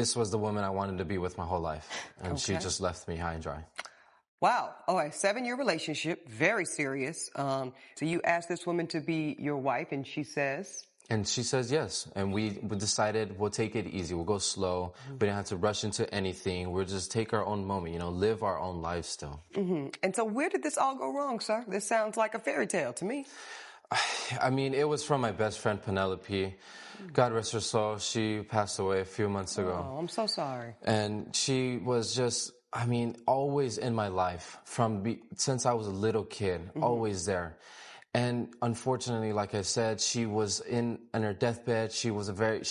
This was the woman I wanted to be with my whole life, and she just left me high and dry. Wow. All right. 7-year relationship, very serious. So you asked this woman to be your wife, and she says? And she says yes. And we decided we'll take it easy. We'll go slow. We didn't have to rush into anything. We'll just take our own moment, live our own life still. And so where did this all go wrong, sir? This sounds like a fairy tale to me. I mean, it was from my best friend, Penelope. God rest her soul. She passed away a few months ago. Oh, I'm so sorry. And she was just, always in my life since I was a little kid, always there. And unfortunately, like I said, she was in her deathbed. She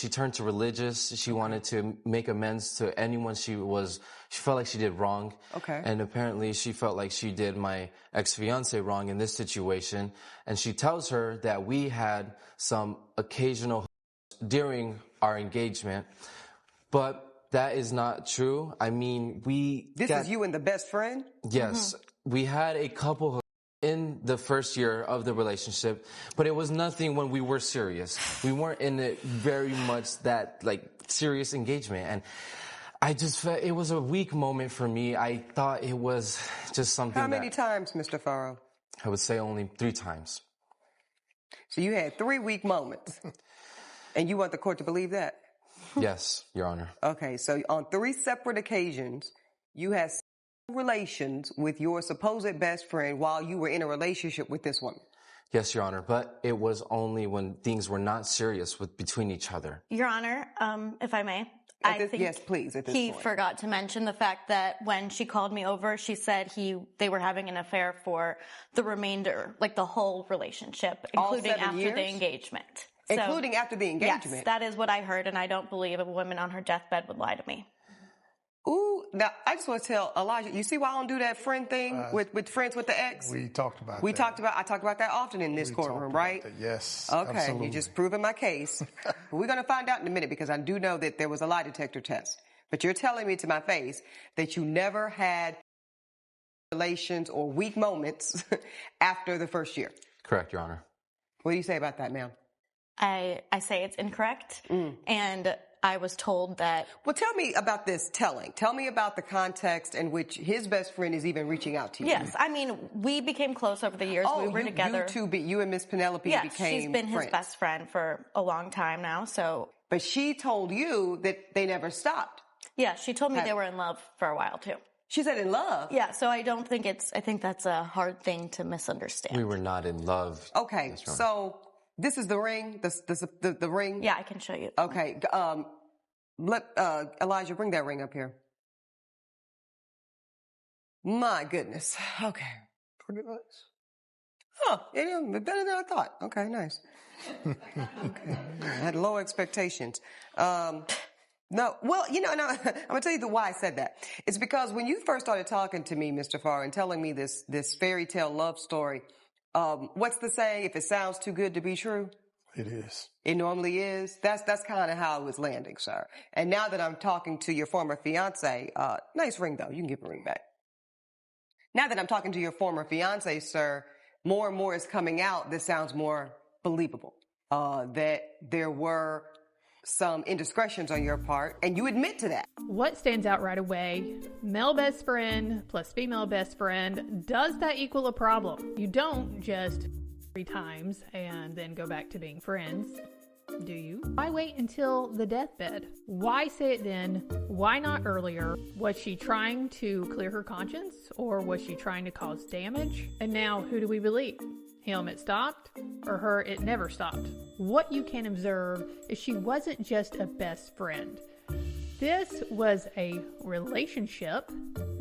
turned to religious. She wanted to make amends to anyone she felt like she did wrong. Okay. And apparently she felt like she did my ex-fiancé wrong in this situation. And she tells her that we had some occasional during our engagement, but that is not true. I mean, This is you and the best friend? Yes. We had a couple in the first year of the relationship, but it was nothing when we were serious. We weren't in it very much that serious engagement. And I just felt it was a weak moment for me. I thought it was just something. How many times, Mr. Farrow? I would say only 3 times. So you had 3 weak moments. And you want the court to believe that? Yes, Your Honor. Okay, so on 3 separate occasions, you had relations with your supposed best friend while you were in a relationship with this woman. Yes, Your Honor, but it was only when things were not serious between each other. Your Honor, if I may, yes, please. At this he point. forgot to mention the fact that when she called me over, she said they were having an affair for the remainder, the whole relationship, including after the engagement. Including after the engagement? Yes, that is what I heard, and I don't believe a woman on her deathbed would lie to me. Ooh, now I just want to tell Elijah, you see why I don't do that friend thing with friends with the ex? We talked about I talk about that often in this courtroom, right? Yes. Okay, absolutely. You're just proving my case. We're going to find out in a minute because I do know that there was a lie detector test. But you're telling me to my face that you never had relations or weak moments after the first year. Correct, Your Honor. What do you say about that, ma'am? I say it's incorrect, and I was told that... Well, tell me about this telling. Tell me about the context in which his best friend is even reaching out to you. Yes, I mean, we became close over the years. We were together. You and Miss Penelope became friends. She's been his best friend for a long time now, so... But she told you that they never stopped. Yeah, she told me they were in love for a while, too. She said in love? Yeah, so I think that's a hard thing to misunderstand. We were not in love. Okay, so... This is the ring, the ring? Yeah, I can show you. Okay. Let Elijah bring that ring up here. My goodness. Okay. Pretty nice. Huh. Yeah, better than I thought. Okay, nice. Okay. I had low expectations. No, well, no, I'm going to tell you why I said that. It's because when you first started talking to me, Mr. Farr, and telling me this fairy tale love story, what's the saying? If it sounds too good to be true? It is. It normally is. That's kind of how it was landing, sir. And now that I'm talking to your former fiance, nice ring though. You can give a ring back. Now that I'm talking to your former fiance, sir, more and more is coming out that sounds more believable. That there were some indiscretions on your part, and you admit to that. What stands out right away? Male best friend plus female best friend. Does that equal a problem? You don't just 3 times and then go back to being friends, do you? Why wait until the deathbed? Why say it then? Why not earlier? Was she trying to clear her conscience, or was she trying to cause damage? And now, who do we believe? Him it stopped, or her it never stopped? What you can observe is she wasn't just a best friend. This was a relationship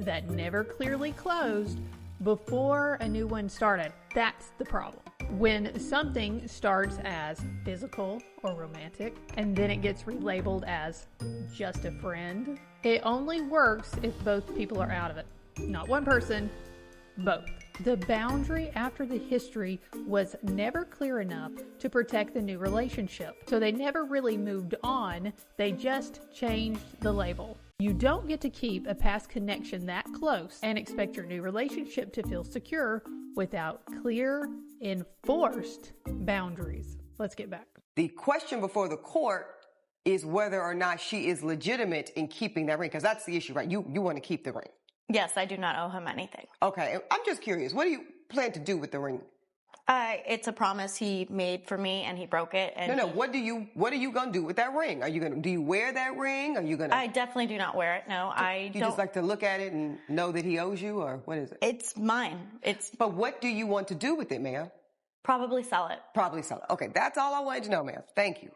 that never clearly closed before a new one started. That's the problem. When something starts as physical or romantic, and then it gets relabeled as just a friend, it only works if both people are out of it. Not one person, both. The boundary after the history was never clear enough to protect the new relationship. So they never really moved on, they just changed the label. You don't get to keep a past connection that close and expect your new relationship to feel secure without clear, enforced boundaries. Let's get back. The question before the court is whether or not she is legitimate in keeping that ring, because that's the issue, right? You want to keep the ring. Yes, I do not owe him anything. Okay, I'm just curious. What do you plan to do with the ring? It's a promise he made for me, and he broke it. And No. What are you gonna do with that ring? Do you wear that ring? Are you gonna? I definitely do not wear it. No, I You don't. just like to look at it and know that he owes you, or what is it? It's mine. It's But what do you want to do with it, ma'am? probably sell it. Probably so. Okay, that's all I wanted to know, ma'am. Thank you.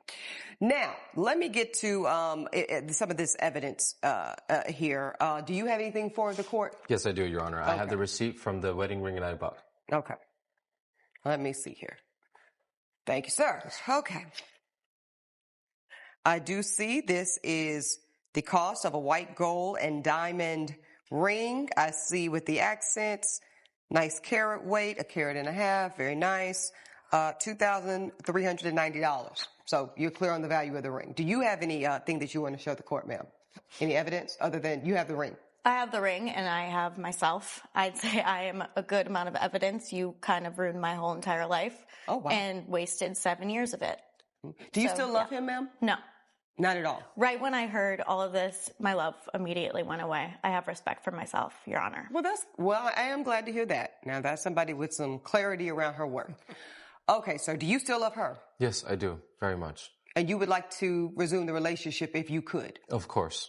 Now, let me get to some of this evidence here. Do you have anything for the court? Yes, I do, Your Honor. I have the receipt from the wedding ring that I bought. Okay. Let me see here. Thank you, sir. Okay. I do see this is the cost of a white gold and diamond ring. I see with the accents, nice carat weight, 1.5 carats, very nice. $2,390. So you're clear on the value of the ring. Do you have any thing that you want to show the court, ma'am? Any evidence other than you have the ring? I have the ring, and I have myself. I'd say I am a good amount of evidence. You kind of ruined my whole entire life. Oh, wow. And wasted 7 years of it. Do you still love him, ma'am? No. Not at all. Right when I heard all of this, my love immediately went away. I have respect for myself, Your Honor. Well, I am glad to hear that. Now, that's somebody with some clarity around her work. Okay, so do you still love her? Yes, I do. Very much. And you would like to resume the relationship if you could? Of course.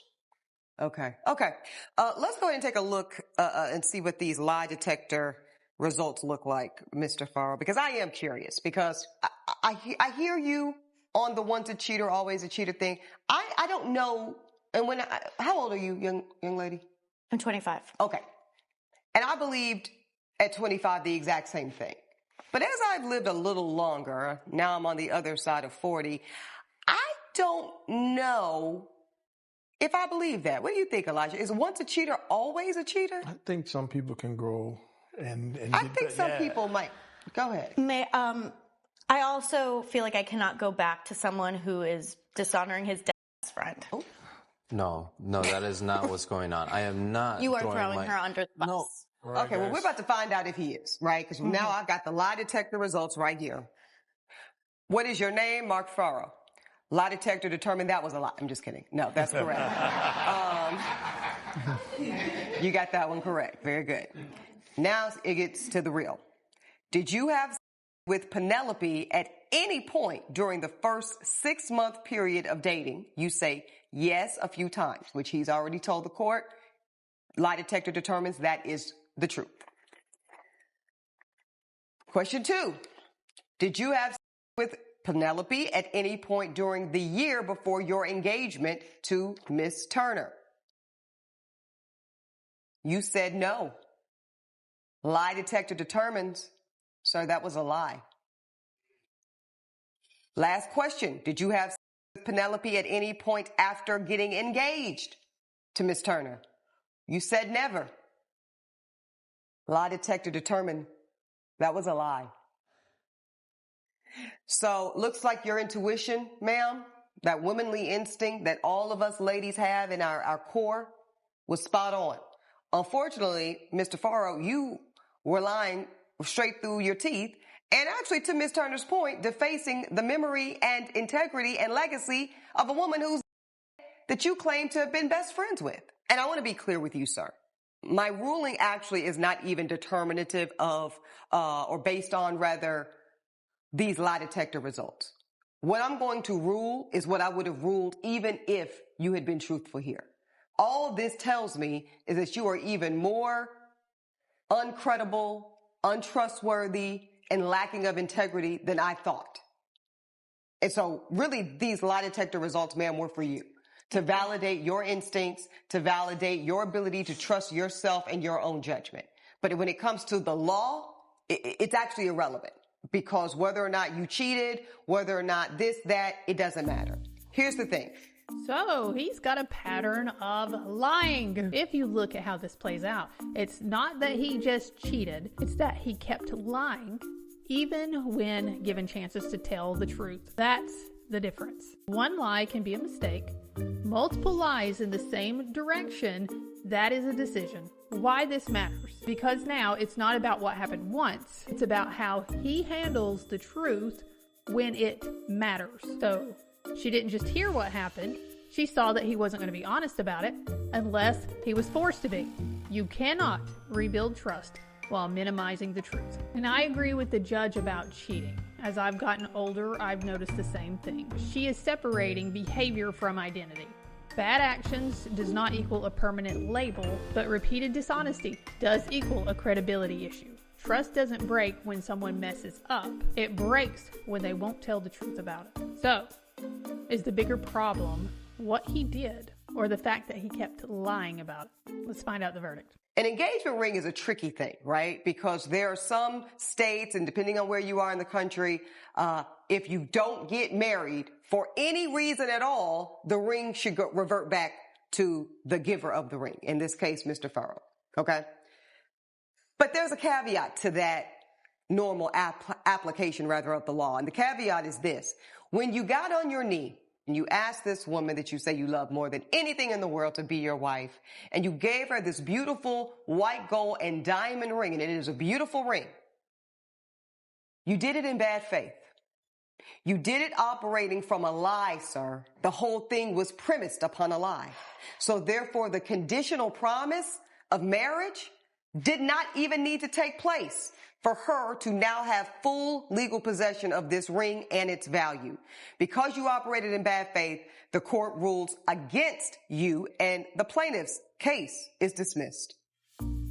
Okay. Let's go ahead and take a look and see what these lie detector results look like, Mr. Farrow, because I am curious, because I hear you on the once a cheater, always a cheater thing. I don't know. And how old are you, young lady? I'm 25. Okay. And I believed at 25 the exact same thing. But as I've lived a little longer, now I'm on the other side of 40, I don't know if I believe that. What do you think, Elijah? Is once a cheater always a cheater? I think some people can grow and I think some people might. Go ahead. I also feel like I cannot go back to someone who is dishonoring his best friend. Oh. No, that is not what's going on. I am not. You are throwing her under the bus. No. Right, okay, well, we're about to find out if he is, right? Because now I've got the lie detector results right here. What is your name? Mark Farrow. Lie detector determined that was a lie. I'm just kidding. No, that's correct. You got that one correct. Very good. Now it gets to the real. Did you have sex with Penelope at any point during the first 6-month period of dating? You say yes a few times, which he's already told the court. Lie detector determines that is the truth. Question 2. Did you have sex with Penelope at any point during the year before your engagement to Miss Turner? You said no. Lie detector determines, sir, that was a lie. Last question. Did you have sex with Penelope at any point after getting engaged to Miss Turner? You said never. Lie detector determined that was a lie. So looks like your intuition, ma'am, that womanly instinct that all of us ladies have in our core was spot on. Unfortunately, Mr. Farrow, you were lying straight through your teeth, and actually, to Miss Turner's point, defacing the memory and integrity and legacy of a woman that you claim to have been best friends with. And I want to be clear with you, sir. My ruling actually is not even determinative of, or based on rather, these lie detector results. What I'm going to rule is what I would have ruled even if you had been truthful here. All this tells me is that you are even more uncredible, untrustworthy, and lacking of integrity than I thought. And so really these lie detector results, ma'am, were for you. To validate your instincts, to validate your ability to trust yourself and your own judgment. But when it comes to the law, it's actually irrelevant. Because whether or not you cheated, whether or not this, that, it doesn't matter. Here's the thing. So he's got a pattern of lying. If you look at how this plays out, it's not that he just cheated. It's that he kept lying even when given chances to tell the truth. That's the difference. One lie can be a mistake. Multiple lies in the same direction, that is a decision. Why this matters? Because now it's not about what happened once. It's about how he handles the truth when it matters. So She didn't just hear what happened. She saw that he wasn't going to be honest about it unless he was forced to be. You cannot rebuild trust while minimizing the truth. And I agree with the judge about cheating. As I've gotten older, I've noticed the same thing. She is separating behavior from identity. Bad actions does not equal a permanent label, but repeated dishonesty does equal a credibility issue. Trust doesn't break when someone messes up. It breaks when they won't tell the truth about it. So, is the bigger problem what he did or the fact that he kept lying about it? Let's find out the verdict. An engagement ring is a tricky thing, right? Because there are some states, and depending on where you are in the country, if you don't get married for any reason at all, the ring should revert back to the giver of the ring. In this case, Mr. Farrell. Okay? But there's a caveat to that normal application, of the law. And the caveat is this. When you got on your knee, and you asked this woman that you say you love more than anything in the world to be your wife, and you gave her this beautiful white gold and diamond ring, and it is a beautiful ring. You did it in bad faith. You did it operating from a lie, sir. The whole thing was premised upon a lie. So therefore, the conditional promise of marriage did not even need to take place for her to now have full legal possession of this ring and its value. Because you operated in bad faith, the court rules against you and the plaintiff's case is dismissed.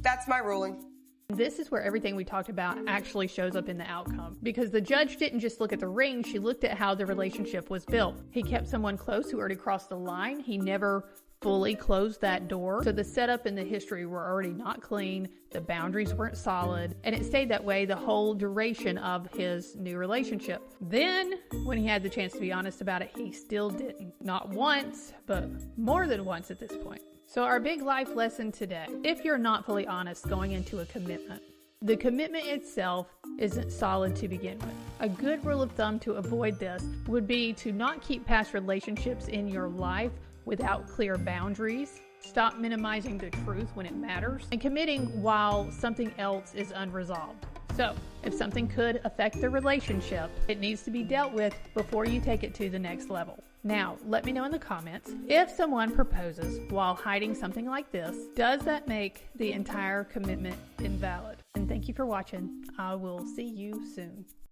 That's my ruling. This is where everything we talked about actually shows up in the outcome. Because the judge didn't just look at the ring, she looked at how the relationship was built. He kept someone close who already crossed the line. He never fully closed that door. So the setup and the history were already not clean. The boundaries weren't solid. And it stayed that way the whole duration of his new relationship. Then, when he had the chance to be honest about it, he still didn't. Not once, but more than once at this point. So our big life lesson today, if you're not fully honest going into a commitment, the commitment itself isn't solid to begin with. A good rule of thumb to avoid this would be to not keep past relationships in your life without clear boundaries. Stop minimizing the truth when it matters, and committing while something else is unresolved. So, if something could affect the relationship, it needs to be dealt with before you take it to the next level. Now, let me know in the comments, if someone proposes while hiding something like this, does that make the entire commitment invalid? And thank you for watching. I will see you soon.